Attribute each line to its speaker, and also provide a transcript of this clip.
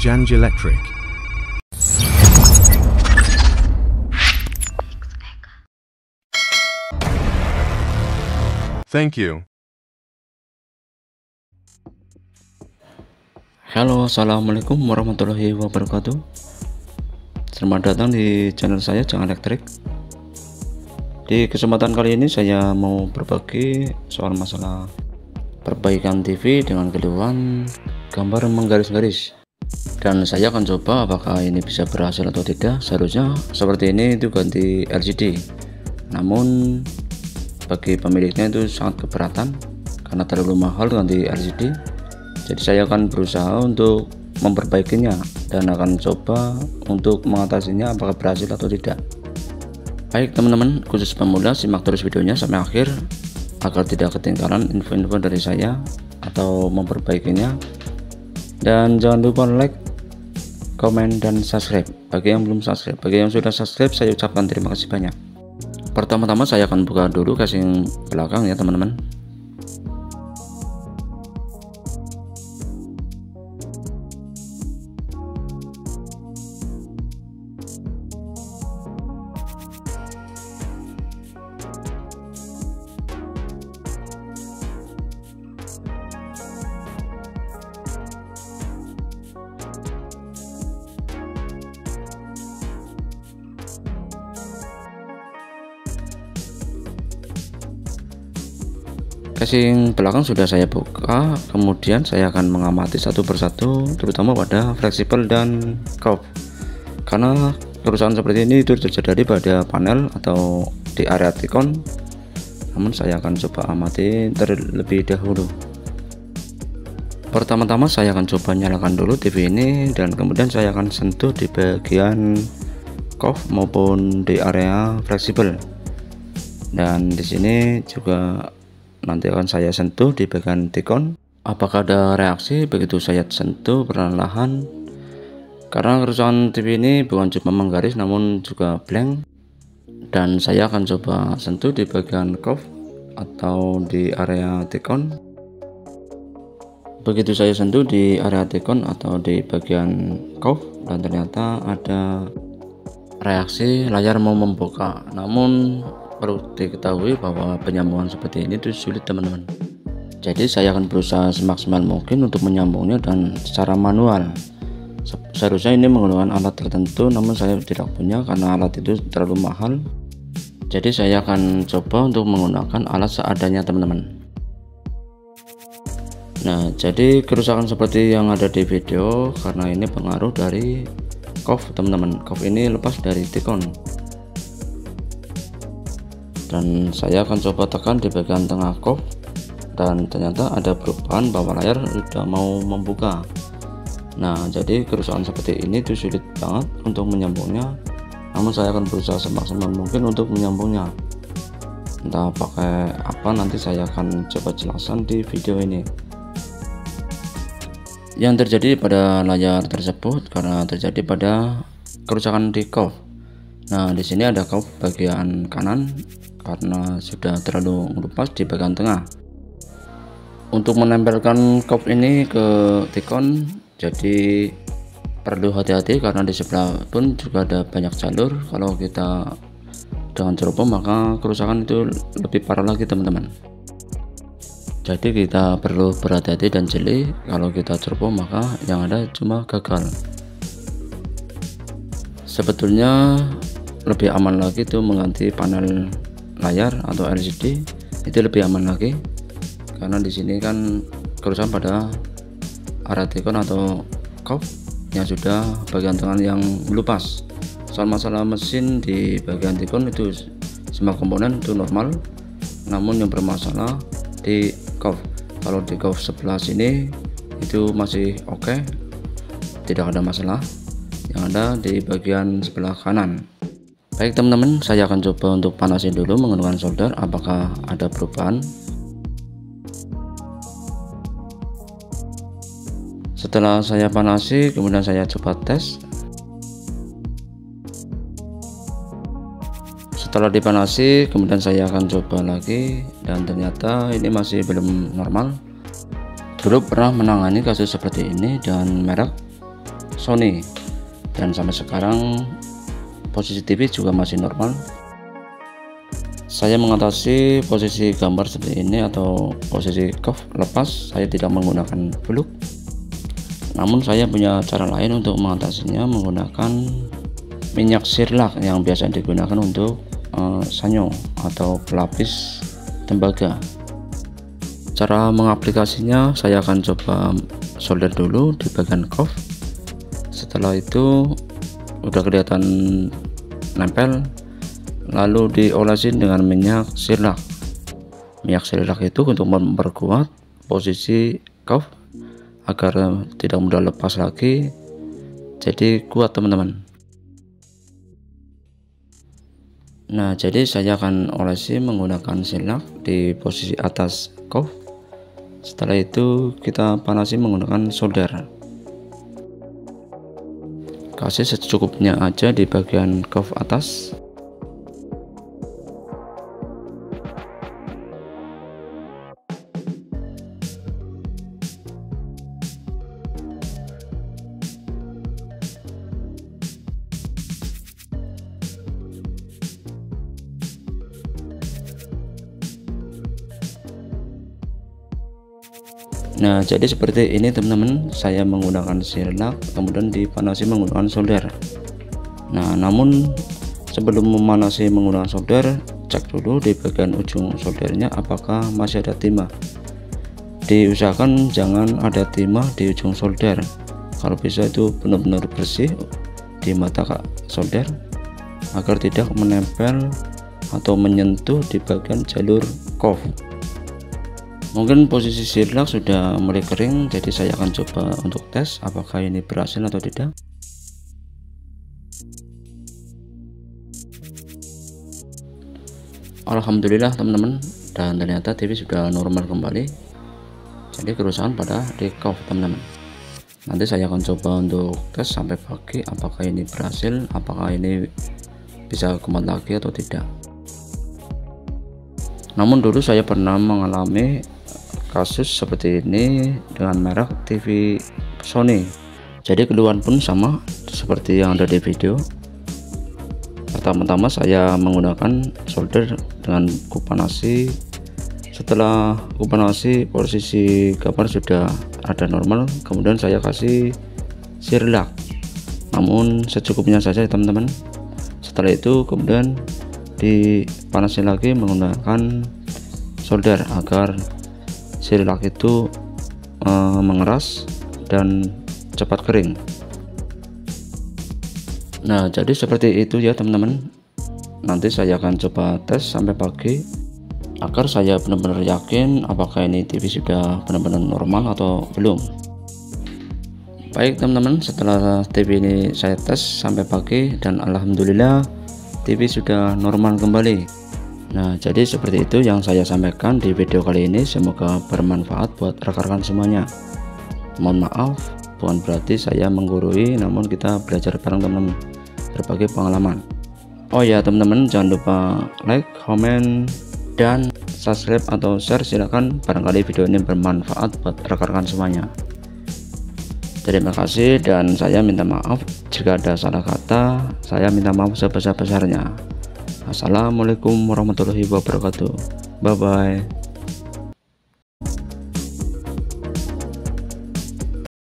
Speaker 1: Janj Electric. Thank you.
Speaker 2: Halo, assalamualaikum warahmatullahi wabarakatuh. Selamat datang di channel saya Janj Electric. Di kesempatan kali ini saya mau berbagi soal masalah perbaikan TV dengan keluhan gambar menggaris-garis, dan saya akan coba apakah ini bisa berhasil atau tidak. Seharusnya seperti ini itu ganti LCD, namun bagi pemiliknya itu sangat keberatan karena terlalu mahal ganti LCD. Jadi saya akan berusaha untuk memperbaikinya dan akan coba untuk mengatasinya apakah berhasil atau tidak. Baik teman-teman, khusus pemula simak terus videonya sampai akhir agar tidak ketinggalan info-info dari saya atau memperbaikinya. Dan jangan lupa like, komen, dan subscribe bagi yang belum subscribe. Bagi yang sudah subscribe saya ucapkan terima kasih banyak. Pertama-tama saya akan buka dulu casing belakang ya teman-teman. Casing belakang sudah saya buka, kemudian saya akan mengamati satu persatu terutama pada fleksibel dan curve, karena kerusakan seperti ini itu terjadi pada panel atau di area tikon. Namun saya akan coba amati terlebih dahulu. Pertama-tama saya akan coba nyalakan dulu TV ini, dan kemudian saya akan sentuh di bagian curve maupun di area fleksibel, dan di sini juga nanti akan saya sentuh di bagian tikon. Apakah ada reaksi begitu saya sentuh perlahan-lahan, karena kerusakan TV ini bukan cuma menggaris namun juga blank. Dan saya akan coba sentuh di bagian curve atau di area tikon. Begitu saya sentuh di area tikon atau di bagian curve, dan ternyata ada reaksi layar mau membuka. Namun perlu diketahui bahwa penyambungan seperti ini itu sulit teman-teman. Jadi saya akan berusaha semaksimal mungkin untuk menyambungnya dan secara manual. Seharusnya ini menggunakan alat tertentu, namun saya tidak punya karena alat itu terlalu mahal. Jadi saya akan coba untuk menggunakan alat seadanya teman-teman. Nah, jadi kerusakan seperti yang ada di video karena ini pengaruh dari curve teman-teman. Curve ini lepas dari tikon. Dan saya akan coba tekan di bagian tengah curve, dan ternyata ada perubahan bahwa layar sudah mau membuka. Nah, jadi kerusakan seperti ini itu sulit banget untuk menyambungnya, namun saya akan berusaha semaksimal mungkin untuk menyambungnya. Entah pakai apa, nanti saya akan coba jelaskan di video ini. Yang terjadi pada layar tersebut karena terjadi pada kerusakan di curve. Nah, di sini ada curve bagian kanan karena sudah terlalu melupas di bagian tengah. Untuk menempelkan curve ini ke tikon, jadi perlu hati-hati karena di sebelah pun juga ada banyak jalur. Kalau kita dengan ceroboh maka kerusakan itu lebih parah lagi teman-teman. Jadi kita perlu berhati-hati dan jeli. Kalau kita ceroboh maka yang ada cuma gagal. Sebetulnya lebih aman lagi tuh mengganti panel layar atau LCD, itu lebih aman lagi karena di sini kan kerusakan pada area tikon atau curve yang sudah bagian tengah yang melupas. Soal masalah mesin di bagian tikon itu semua komponen itu normal, namun yang bermasalah di curve. Kalau di curve sebelah sini itu masih oke, tidak ada masalah. Yang ada di bagian sebelah kanan. Baik teman-teman, saya akan coba untuk panasin dulu menggunakan solder apakah ada perubahan. Setelah saya panasi, kemudian saya coba tes. Setelah dipanasi, kemudian saya akan coba lagi, dan ternyata ini masih belum normal. Dulu pernah menangani kasus seperti ini dan merek Sony, dan sampai sekarang posisi TV juga masih normal. Saya mengatasi posisi gambar seperti ini atau posisi cuff lepas, saya tidak menggunakan peluk. Namun saya punya cara lain untuk mengatasinya menggunakan minyak sirlak yang biasa digunakan untuk sanyo atau pelapis tembaga. Cara mengaplikasinya, saya akan coba solder dulu di bagian cuff. Setelah itu udah kelihatan nempel, lalu diolesin dengan minyak sirlak. Minyak sirlak itu untuk memperkuat posisi cuff agar tidak mudah lepas lagi, jadi kuat teman-teman. Nah, jadi saya akan olesi menggunakan sirlak di posisi atas cuff. Setelah itu kita panasi menggunakan solder. Kasih secukupnya aja di bagian cuff atas. Nah, jadi seperti ini teman-teman, saya menggunakan sirlak kemudian dipanasi menggunakan solder. Nah, namun sebelum memanasi menggunakan solder, cek dulu di bagian ujung soldernya apakah masih ada timah. Diusahakan jangan ada timah di ujung solder. Kalau bisa itu benar-benar bersih di mata solder agar tidak menempel atau menyentuh di bagian jalur cuff. Mungkin posisi sirlak sudah mulai kering, jadi saya akan coba untuk tes apakah ini berhasil atau tidak. Alhamdulillah teman-teman, dan ternyata TV sudah normal kembali. Jadi kerusakan pada di cuff teman-teman. Nanti saya akan coba untuk tes sampai pagi apakah ini berhasil, apakah ini bisa kumat lagi atau tidak. Namun dulu saya pernah mengalami kasus seperti ini dengan merek TV Sony. Jadi keluhan pun sama seperti yang ada di video. Pertama-tama saya menggunakan solder dengan kupanasi. Setelah kupanasi, posisi gambar sudah ada normal, kemudian saya kasih sirlak, namun secukupnya saja teman-teman. Setelah itu kemudian dipanasi lagi menggunakan solder agar sirlak itu mengeras dan cepat kering. Nah, jadi seperti itu ya teman-teman. Nanti saya akan coba tes sampai pagi agar saya benar-benar yakin apakah ini TV sudah benar-benar normal atau belum. Baik teman-teman, setelah TV ini saya tes sampai pagi dan alhamdulillah TV sudah normal kembali. Nah, jadi seperti itu yang saya sampaikan di video kali ini. Semoga bermanfaat buat rekan-rekan semuanya. Mohon maaf, bukan berarti saya menggurui, namun kita belajar bareng teman-teman, berbagi pengalaman. Oh ya teman-teman, jangan lupa like, comment, dan subscribe atau share. Silahkan, barangkali video ini bermanfaat buat rekan-rekan semuanya. Terima kasih, dan saya minta maaf jika ada salah kata. Saya minta maaf sebesar-besarnya. Assalamualaikum warahmatullahi wabarakatuh. Bye bye.